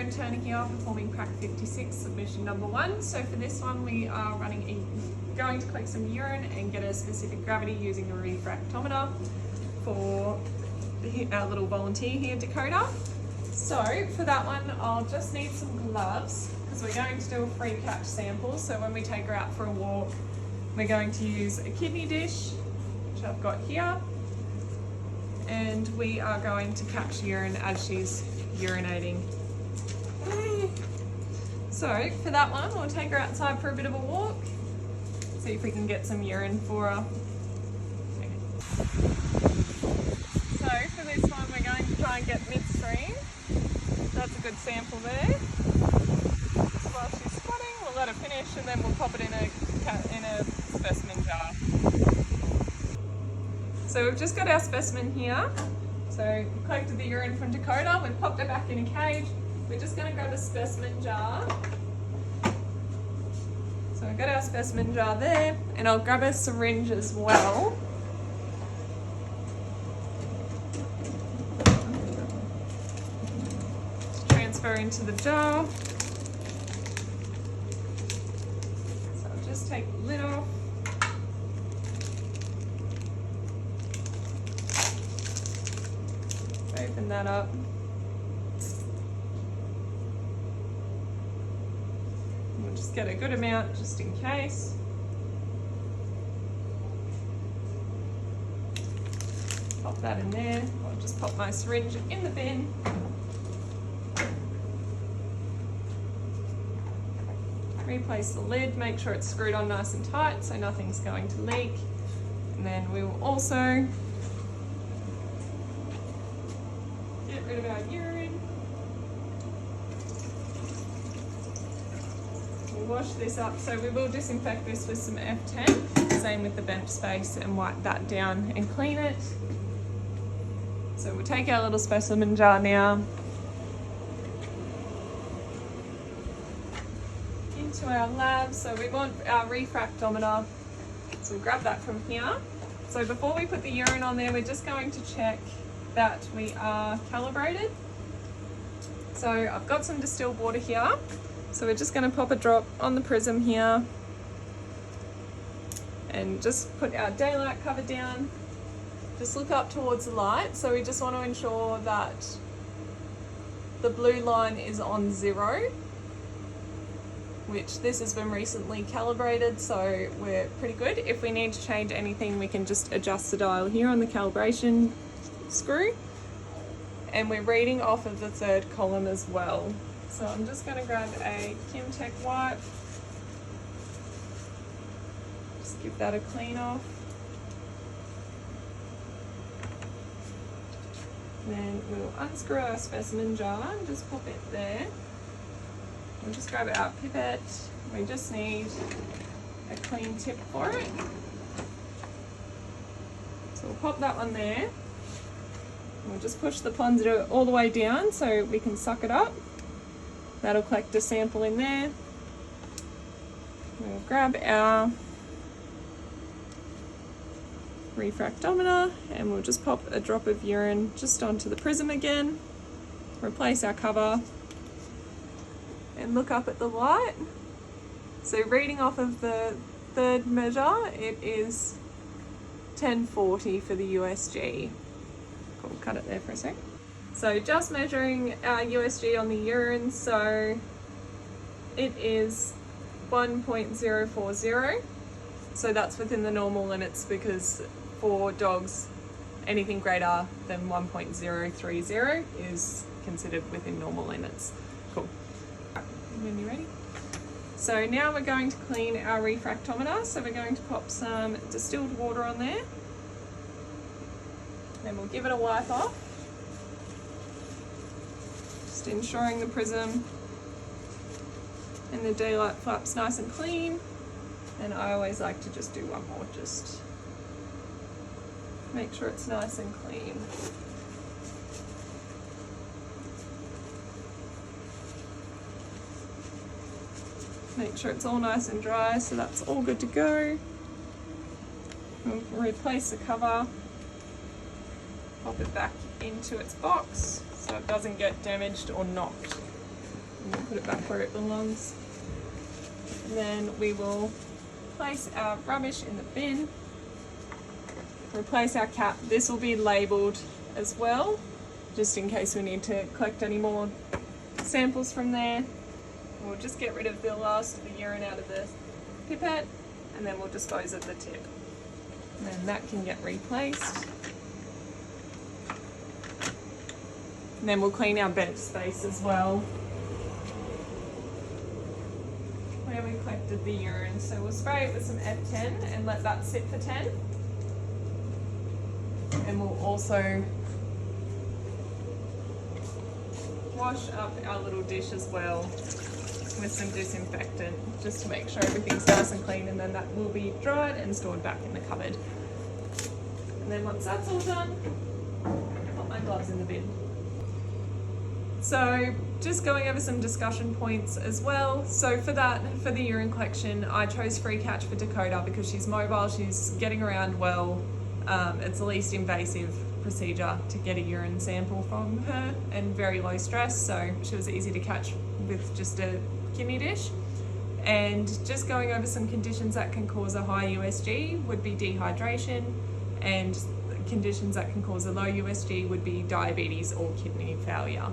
Erin Turner here, performing Prac 56 submission number 1. So for this one we are going to collect some urine and get a specific gravity using a refractometer for our little volunteer here, Dakota. So for that one I'll just need some gloves because we're going to do a free catch sample. So when we take her out for a walk, we're going to use a kidney dish, which I've got here, and we are going to catch urine as she's urinating. So for that one, we'll take her outside for a bit of a walk, see if we can get some urine for her. So for this one, we're going to try and get midstream. That's a good sample there. Just while she's squatting, we'll let her finish and then we'll pop it in a specimen jar. So we've just got our specimen here. So we collected the urine from Dakota, we've popped it back in a cage. We're just going to grab a specimen jar. So we've got our specimen jar there, and I'll grab a syringe as well. Transfer into the jar. So I'll just take the lid off. Open that up. We'll just get a good amount just in case. Pop that in there. I'll just pop my syringe in the bin. Replace the lid, make sure it's screwed on nice and tight so nothing's going to leak. And then we will also get rid of our urine. We'll wash this up, so we will disinfect this with some F10, same with the bench space, and wipe that down and clean it. So we'll take our little specimen jar now into our lab. So we want our refractometer, so we'll grab that from here. So before we put the urine on there, we're just going to check that we are calibrated. So I've got some distilled water here. So we're just going to pop a drop on the prism here and just put our daylight cover down. Just look up towards the light. So we just want to ensure that the blue line is on 0, which this has been recently calibrated, so we're pretty good. If we need to change anything, we can just adjust the dial here on the calibration screw. And we're reading off of the 3rd column as well. So I'm just going to grab a Kimtech wipe, just give that a clean off. Then we'll unscrew our specimen jar and just pop it there. We'll just grab our pipette. We just need a clean tip for it. So we'll pop that one there. We'll just push the plunger all the way down so we can suck it up. That'll collect a sample in there. We'll grab our refractometer and we'll just pop a drop of urine just onto the prism again. Replace our cover and look up at the light. So reading off of the 3rd measure, it is 1040 for the USG. Cool, cut it there for a sec. So just measuring our USG on the urine, so it is 1.040. So that's within the normal limits because for dogs, anything greater than 1.030 is considered within normal limits. Cool. When you're ready. So now we're going to clean our refractometer. So we're going to pop some distilled water on there. Then we'll give it a wipe off. Just ensuring the prism and the daylight flap's nice and clean. And I always like to just do one more, just make sure it's nice and clean. Make sure it's all nice and dry, so that's all good to go. We'll replace the cover, pop it back into its box so it doesn't get damaged or knocked. And we'll put it back where it belongs. And then we will place our rubbish in the bin. Replace our cap. This will be labelled as well, just in case we need to collect any more samples from there. We'll just get rid of the last of the urine out of the pipette, and then we'll dispose of the tip. And then that can get replaced. And then we'll clean our bench space as well, where we collected the urine. So we'll spray it with some F10 and let that sit for 10. And we'll also wash up our little dish as well with some disinfectant, just to make sure everything's nice and clean, and then that will be dried and stored back in the cupboard. And then once that's all done, put my gloves in the bin. So just going over some discussion points as well. So for the urine collection, I chose free catch for Dakota because she's mobile, she's getting around well. It's the least invasive procedure to get a urine sample from her and very low stress, so she was easy to catch with just a kidney dish. And just going over some conditions that can cause a high USG would be dehydration, and conditions that can cause a low USG would be diabetes or kidney failure.